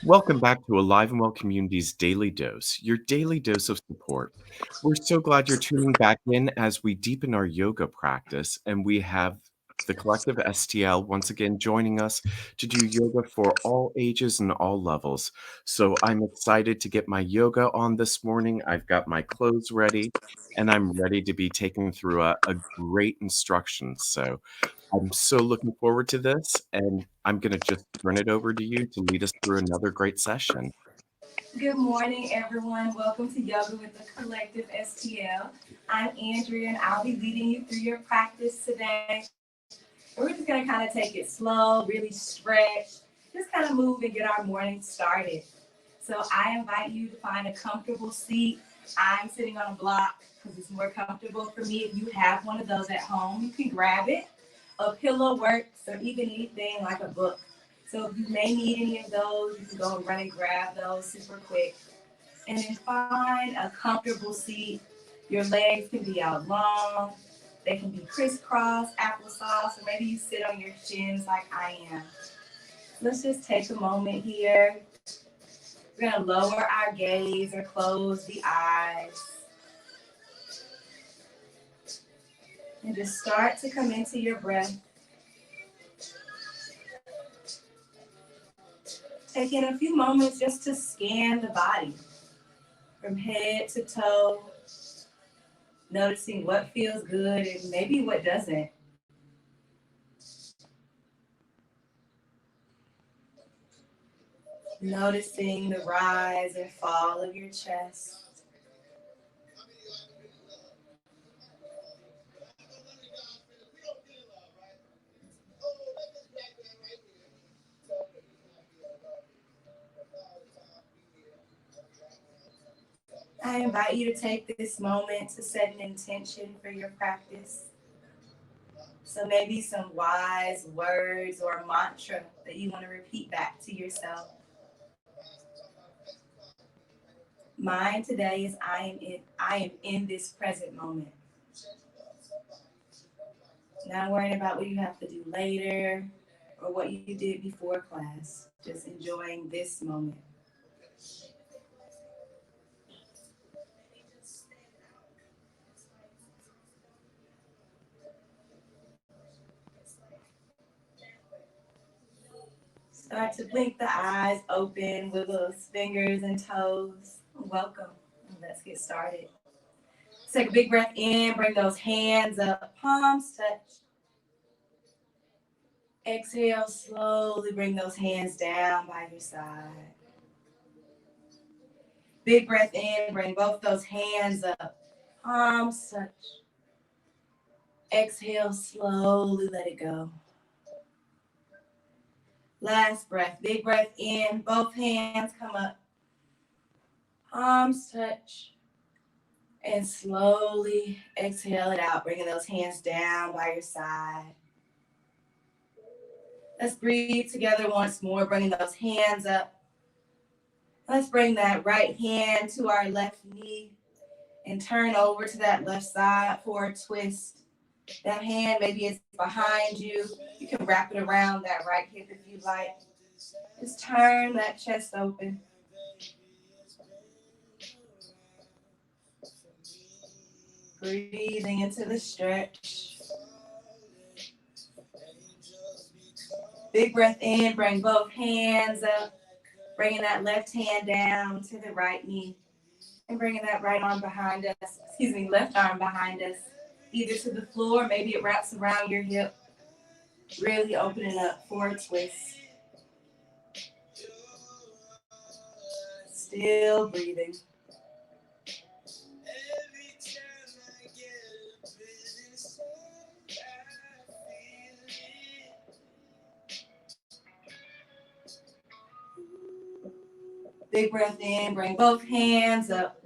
Welcome back to Alive and Well Community's Daily Dose, your daily dose of support. We're so glad you're tuning back in as we deepen our yoga practice, and we have the collective STL once again joining us to do yoga for all ages and all levels. So I'm excited to get my yoga on this morning. I've got my clothes ready, and I'm ready to be taken through a great instruction. So I'm so looking forward to this, and I'm gonna just turn it over to you to lead us through another great session. Good morning, everyone. Welcome to Yoga with the Collective STL. I'm Andrea, and I'll be leading you through your practice today. And we're just going to kind of take it slow, really stretch, just kind of move and get our morning started. So I invite you to find a comfortable seat. I'm sitting on a block because it's more comfortable for me. If you have one of those at home, you can grab it. A pillow works, or even anything like a book. So if you may need any of those, you can go and run and grab those super quick. And then find a comfortable seat. Your legs can be out long. They can be crisscross, applesauce, or maybe you sit on your shins like I am. Let's just take a moment here. We're going to lower our gaze or close the eyes and just start to come into your breath. Taking a few moments just to scan the body from head to toe, noticing what feels good and maybe what doesn't. Noticing the rise and fall of your chest. I invite you to take this moment to set an intention for your practice. So maybe some wise words or a mantra that you want to repeat back to yourself. Mine today is I am in this present moment. Not worrying about what you have to do later or what you did before class. Just enjoying this moment. Start to blink the eyes open, wiggle those fingers and toes. Welcome. Let's get started. Take a big breath in, bring those hands up, palms touch. Exhale, slowly bring those hands down by your side. Big breath in, bring both those hands up, palms touch. Exhale, slowly let it go. Last breath, big breath in, both hands come up, palms touch. And slowly exhale it out, bringing those hands down by your side. Let's breathe together once more, bringing those hands up. Let's bring that right hand to our left knee and turn over to that left side for a twist. That hand maybe is behind you. You can wrap it around that right hip if you like. Just turn that chest open. Breathing into the stretch. Big breath in, bring both hands up, bringing that left hand down to the right knee, and bringing that right arm behind us, left arm behind us, either to the floor, maybe it wraps around your hip, really opening up for a twist. Still breathing. Big breath in, bring both hands up,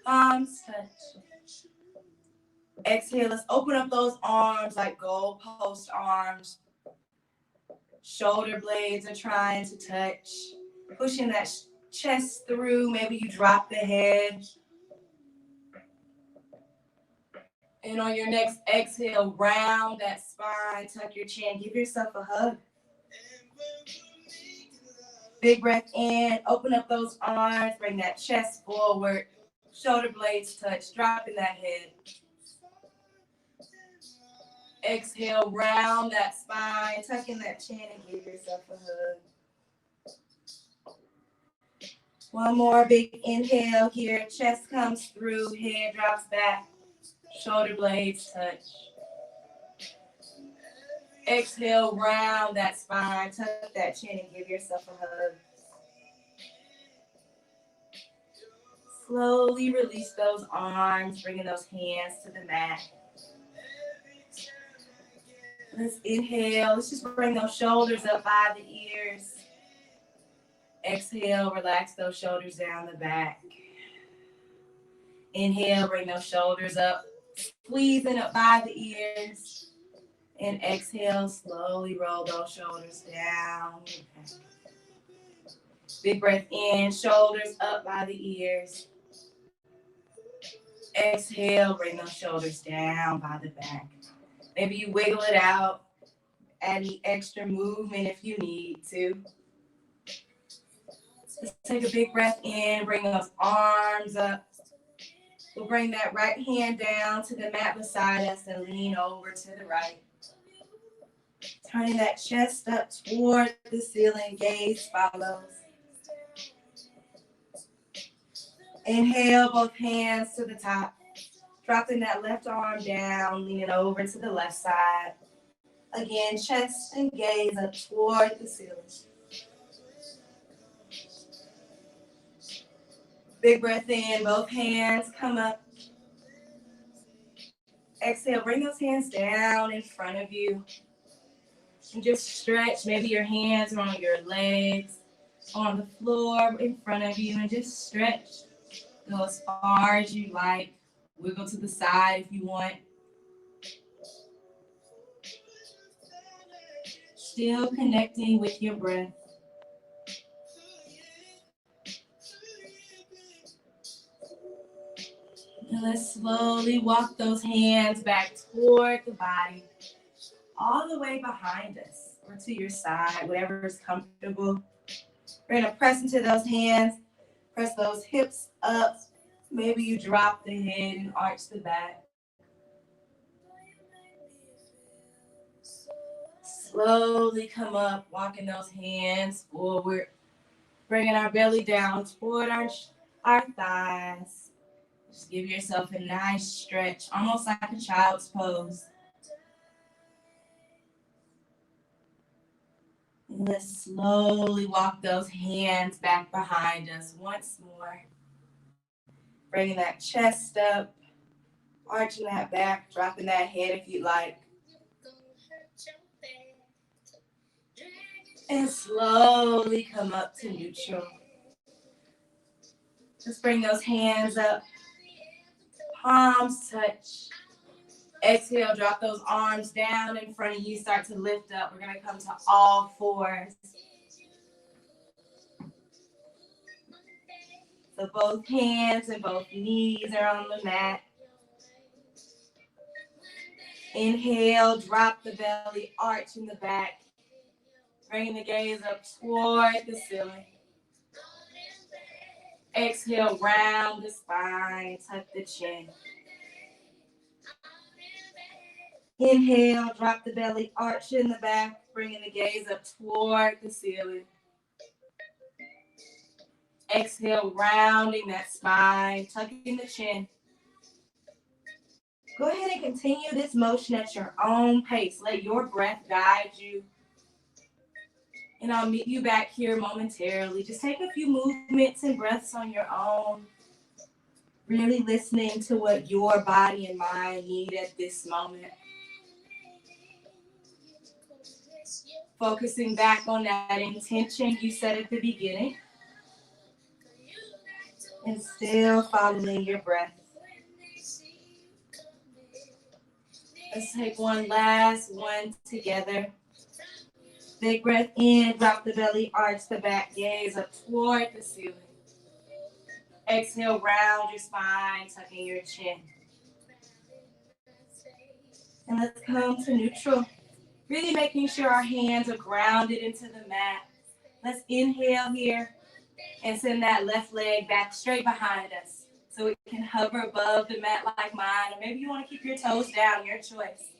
palms touch. Exhale, let's open up those arms like goalpost arms. Shoulder blades are trying to touch, pushing that chest through. Maybe you drop the head. And on your next exhale, round that spine, tuck your chin, give yourself a hug. Big breath in, open up those arms, bring that chest forward, shoulder blades touch, dropping that head. Exhale, round that spine, tuck in that chin and give yourself a hug. One more big inhale here, chest comes through, head drops back, shoulder blades touch. Exhale, round that spine, tuck that chin and give yourself a hug. Slowly release those arms, bringing those hands to the mat. Let's inhale. Let's just bring those shoulders up by the ears. Exhale, relax those shoulders down the back. Inhale, bring those shoulders up, squeezing up by the ears. And exhale, slowly roll those shoulders down. Big breath in, shoulders up by the ears. Exhale, bring those shoulders down by the back. Maybe you wiggle it out, add the extra movement if you need to. Let's take a big breath in, bring those arms up. We'll bring that right hand down to the mat beside us and lean over to the right. Turning that chest up toward the ceiling, gaze follows. Inhale, both hands to the top. Dropping that left arm down, leaning over to the left side. Again, chest and gaze up toward the ceiling. Big breath in, both hands come up. Exhale, bring those hands down in front of you. And just stretch. Maybe your hands are on your legs, on the floor in front of you, and just stretch. Go as far as you like. Wiggle to the side if you want. Still connecting with your breath. And let's slowly walk those hands back toward the body, all the way behind us or to your side, whatever is comfortable. We're going to press into those hands, press those hips up. Maybe you drop the head and arch the back. Slowly come up, walking those hands forward, bringing our belly down toward our thighs. Just give yourself a nice stretch, almost like a child's pose. And let's slowly walk those hands back behind us once more. Bringing that chest up, arching that back, dropping that head if you like. And slowly come up to neutral. Just bring those hands up. Palms touch. Exhale, drop those arms down in front of you. Start to lift up. We're going to come to all fours. So both hands and both knees are on the mat. Inhale, drop the belly, arch in the back. Bring the gaze up toward the ceiling. Exhale, round the spine, tuck the chin. Inhale, drop the belly, arch in the back, bringing the gaze up toward the ceiling. Exhale, rounding that spine, tucking the chin. Go ahead and continue this motion at your own pace. Let your breath guide you. And I'll meet you back here momentarily. Just take a few movements and breaths on your own. Really listening to what your body and mind need at this moment. Focusing back on that intention you set at the beginning. And still following your breath. Let's take one last one together. Big breath in, drop the belly, arch the back, gaze up toward the ceiling. Exhale, round your spine, tucking your chin. And let's come to neutral. Really making sure our hands are grounded into the mat. Let's inhale here and send that left leg back straight behind us so it can hover above the mat like mine. Or maybe you want to keep your toes down, your choice.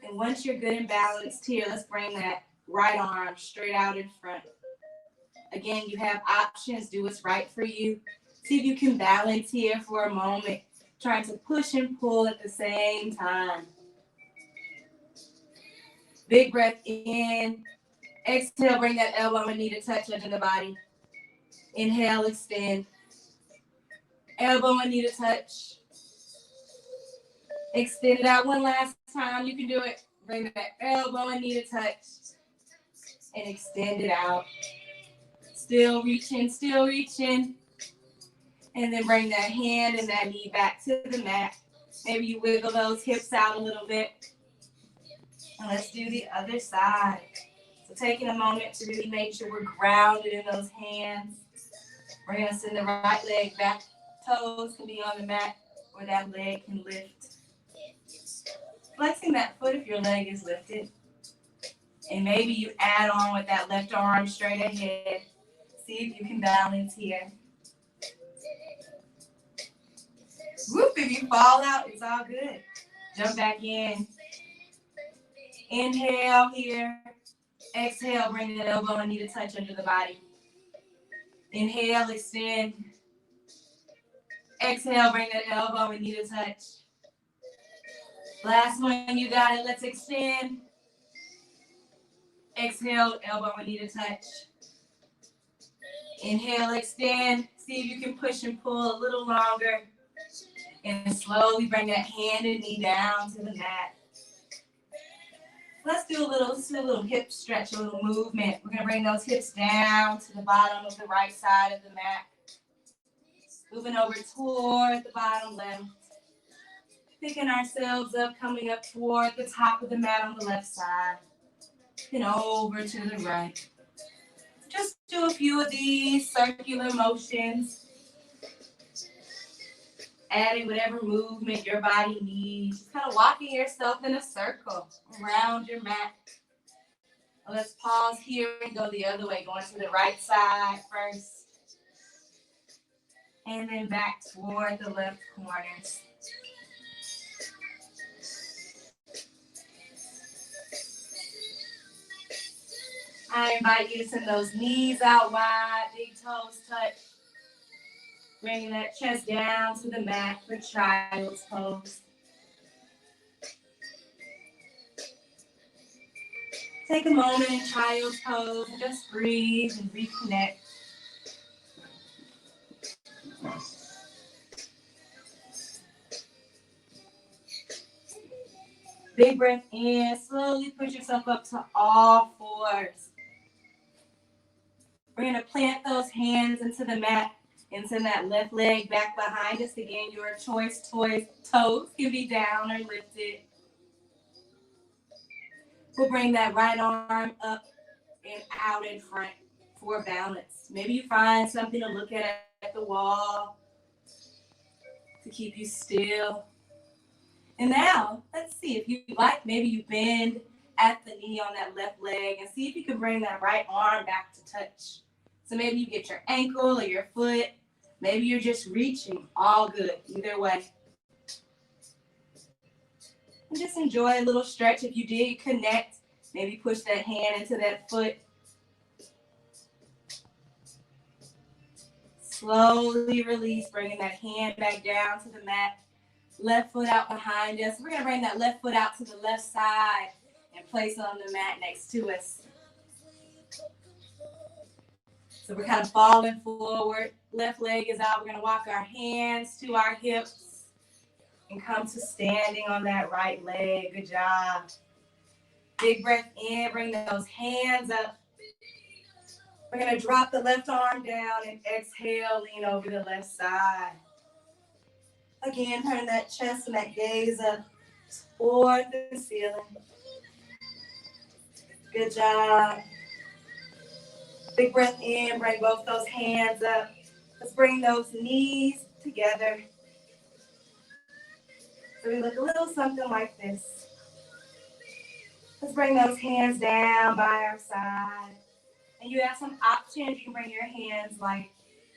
And once you're good and balanced here, let's bring that right arm straight out in front. Again, you have options. Do what's right for you. See if you can balance here for a moment, trying to push and pull at the same time. Big breath in. Exhale, bring that elbow and knee to touch under the body. Inhale, extend. Elbow and knee to touch. Extend it out one last time. You can do it. Bring that elbow and knee to touch. And extend it out. Still reaching, still reaching. And then bring that hand and that knee back to the mat. Maybe you wiggle those hips out a little bit. And let's do the other side. So taking a moment to really make sure we're grounded in those hands. We're going to send the right leg back. Toes can be on the mat or that leg can lift. Flexing that foot if your leg is lifted. And maybe you add on with that left arm straight ahead. See if you can balance here. Whoop, if you fall out, it's all good. Jump back in. Inhale here. Exhale, bring that elbow and knee to touch under the body. Inhale, extend. Exhale, bring that elbow and knee to touch. Last one, you got it. Let's extend. Exhale, elbow and knee to touch. Inhale, extend. See if you can push and pull a little longer. And slowly bring that hand and knee down to the mat. Let's do a little hip stretch, a little movement. We're going to bring those hips down to the bottom of the right side of the mat. Moving over toward the bottom left. Picking ourselves up, coming up toward the top of the mat on the left side. Then over to the right. Just do a few of these circular motions. Adding whatever movement your body needs. Just kind of walking yourself in a circle around your mat. Let's pause here and go the other way, going to the right side first. And then back toward the left corner. I invite you to send those knees out wide, big toes touch. Bringing that chest down to the mat for child's pose. Take a moment in child's pose and just breathe and reconnect. Big breath in. Slowly push yourself up to all fours. We're going to plant those hands into the mat. And send that left leg back behind us. Again, your choice toes can be down or lifted. We'll bring that right arm up and out in front for balance. Maybe you find something to look at the wall to keep you still. And now, let's see if you like, maybe you bend at the knee on that left leg and see if you can bring that right arm back to touch. So maybe you get your ankle or your foot. Maybe you're just reaching. All good. Either way. And just enjoy a little stretch. If you did connect, maybe push that hand into that foot. Slowly release, bringing that hand back down to the mat. Left foot out behind us. We're going to bring that left foot out to the left side and place it on the mat next to us. So we're kind of falling forward. Left leg is out. We're going to walk our hands to our hips and come to standing on that right leg. Good job. Big breath in. Bring those hands up. We're going to drop the left arm down and exhale. Lean over the left side. Again, turn that chest and that gaze up toward the ceiling. Good job. Big breath in, bring both those hands up. Let's bring those knees together. So we look a little something like this. Let's bring those hands down by our side. And you have some options. You can bring your hands like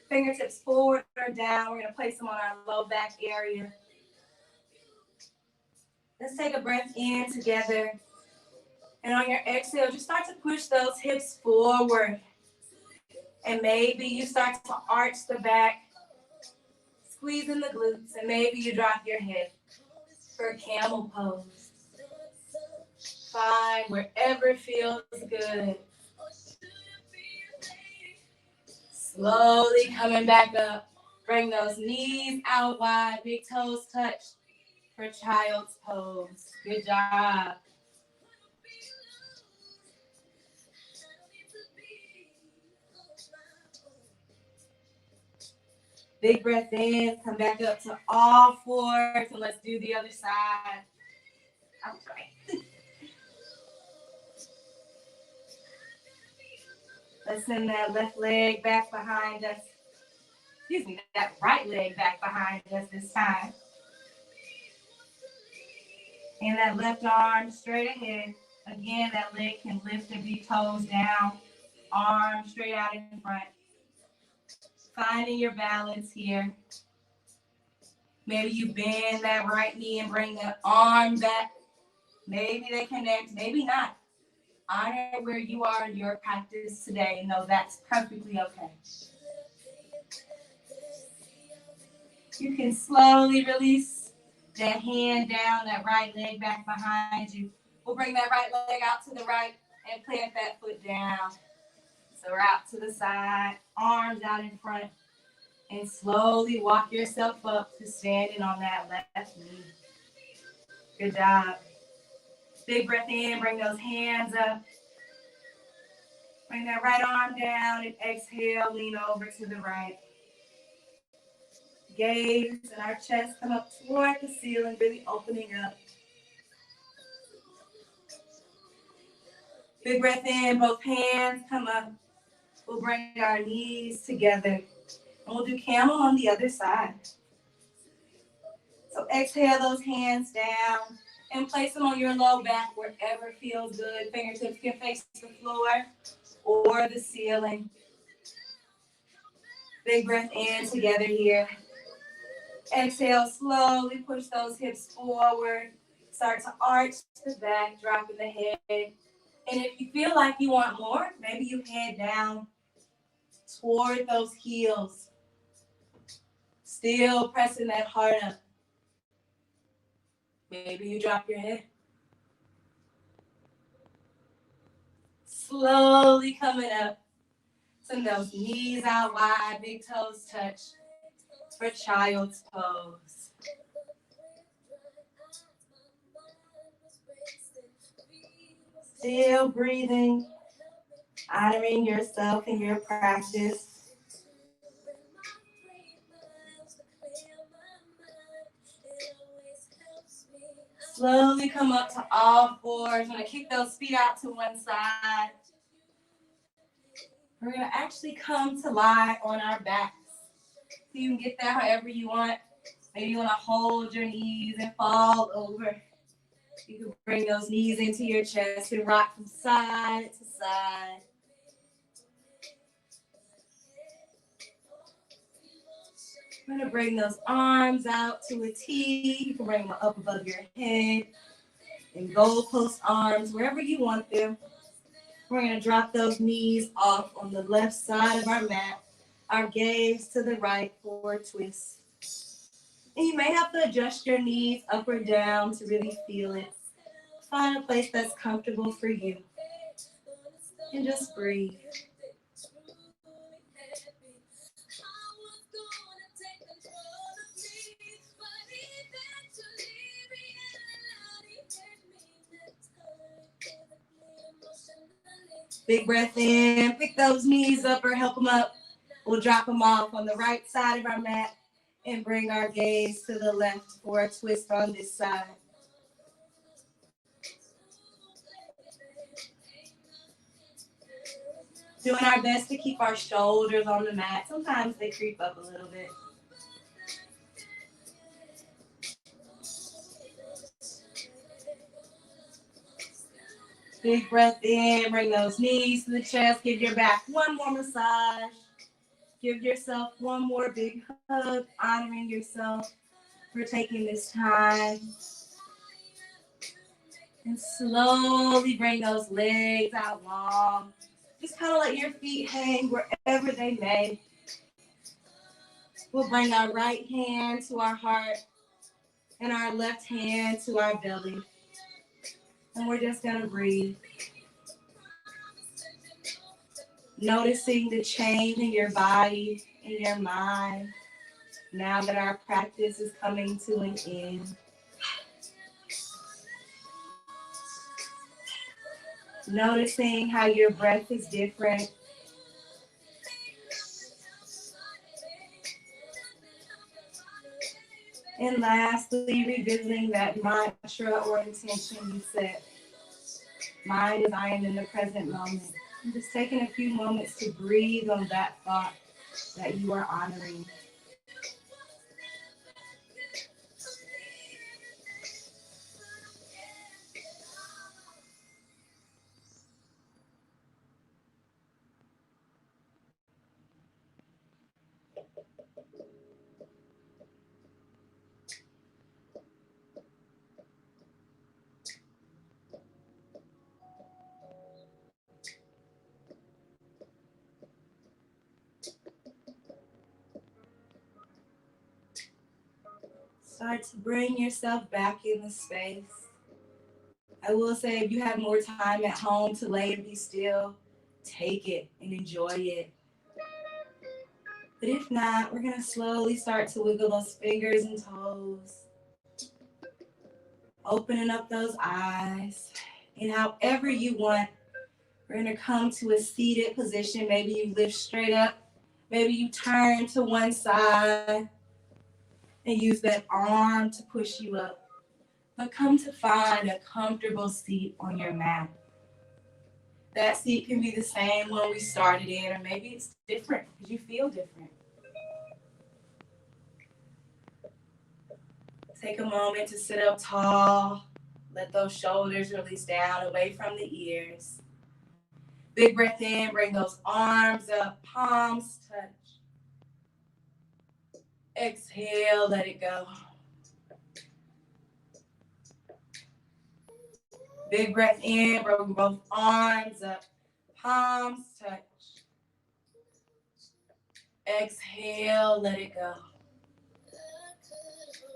fingertips forward or down. We're gonna place them on our low back area. Let's take a breath in together. And on your exhale, just start to push those hips forward. And maybe you start to arch the back, squeezing the glutes, and maybe you drop your head for a camel pose. Find wherever feels good. Slowly coming back up. Bring those knees out wide, big toes touch for child's pose. Good job. Big breath in, come back up to all fours, and let's do the other side. All right. Let's send that left leg back behind us. Excuse me, that right leg back behind us this time. And that left arm straight ahead. Again, that leg can lift and be toes down. Arm straight out in front. Finding your balance here. Maybe you bend that right knee and bring that arm back. Maybe they connect, maybe not. Honor where you are in your practice today and know that's perfectly okay. You can slowly release that hand down, that right leg back behind you. We'll bring that right leg out to the right and plant that foot down. So we're out to the side, arms out in front, and slowly walk yourself up to standing on that left knee. Good job. Big breath in, bring those hands up. Bring that right arm down and exhale, lean over to the right. Gaze and our chest come up toward the ceiling, really opening up. Big breath in, both hands come up. We'll bring our knees together. And we'll do camel on the other side. So exhale those hands down and place them on your low back wherever feels good. Fingertips can face the floor or the ceiling. Big breath in together here. Exhale, slowly push those hips forward. Start to arch the back, dropping the head. And if you feel like you want more, maybe you head down toward those heels. Still pressing that heart up. Maybe you drop your head. Slowly coming up. Send those knees out wide, big toes touch for child's pose. Still breathing, honoring yourself and your practice. Slowly come up to all fours. We're going to kick those feet out to one side. We're going to actually come to lie on our backs. So you can get that however you want. Maybe you want to hold your knees and fall over. You can bring those knees into your chest and rock from side to side. We're going to bring those arms out to a T. You can bring them up above your head. And goalpost arms, wherever you want them. We're going to drop those knees off on the left side of our mat. Our gaze to the right for a twist. And you may have to adjust your knees up or down to really feel it. Find a place that's comfortable for you. And just breathe. Big breath in, pick those knees up or help them up. We'll drop them off on the right side of our mat and bring our gaze to the left for a twist on this side. Doing our best to keep our shoulders on the mat. Sometimes they creep up a little bit. Big breath in, bring those knees to the chest, give your back one more massage. Give yourself one more big hug, honoring yourself for taking this time. And slowly bring those legs out long. Just kind of let your feet hang wherever they may. We'll bring our right hand to our heart and our left hand to our belly. And we're just going to breathe. Noticing the change in your body, in your mind, now that our practice is coming to an end. Noticing how your breath is different. And lastly, revisiting that mantra or intention you set. Mind is I am in the present moment. And just taking a few moments to breathe on that thought that you are honoring. Start to bring yourself back in the space. I will say, if you have more time at home to lay and be still, take it and enjoy it. But if not, we're going to slowly start to wiggle those fingers and toes. Opening up those eyes. And however you want, we're going to come to a seated position. Maybe you lift straight up. Maybe you turn to one side and use that arm to push you up. But come to find a comfortable seat on your mat. That seat can be the same when we started in, or maybe it's different because you feel different. Take a moment to sit up tall. Let those shoulders release down away from the ears. Big breath in, bring those arms up, palms touch. Exhale, let it go. Big breath in, bring both arms up, palms touch. Exhale, let it go.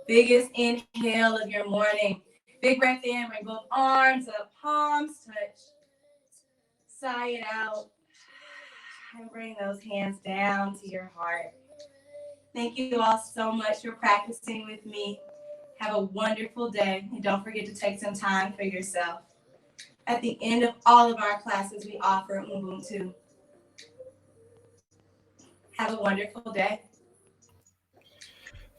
Biggest inhale of your morning. Big breath in, bring both arms up, palms touch. Sigh it out. And bring those hands down to your heart. Thank you all so much for practicing with me. Have a wonderful day. And don't forget to take some time for yourself. At the end of all of our classes, we offer Ubuntu. Have a wonderful day.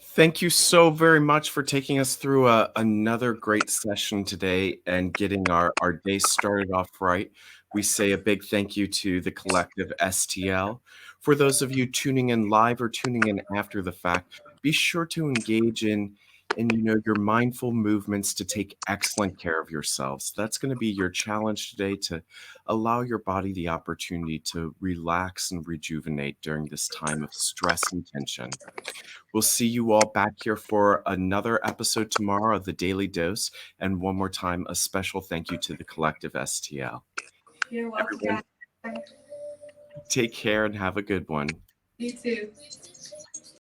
Thank you so very much for taking us through another great session today and getting our day started off right. We say a big thank you to the collective STL. For those of you tuning in live or tuning in after the fact, be sure to engage in your mindful movements to take excellent care of yourselves. That's going to be your challenge today, to allow your body the opportunity to relax and rejuvenate during this time of stress and tension. We'll see you all back here for another episode tomorrow of the Daily Dose. And one more time, a special thank you to the collective STL. You're welcome, Everyone, guys. take care and have a good one. You too.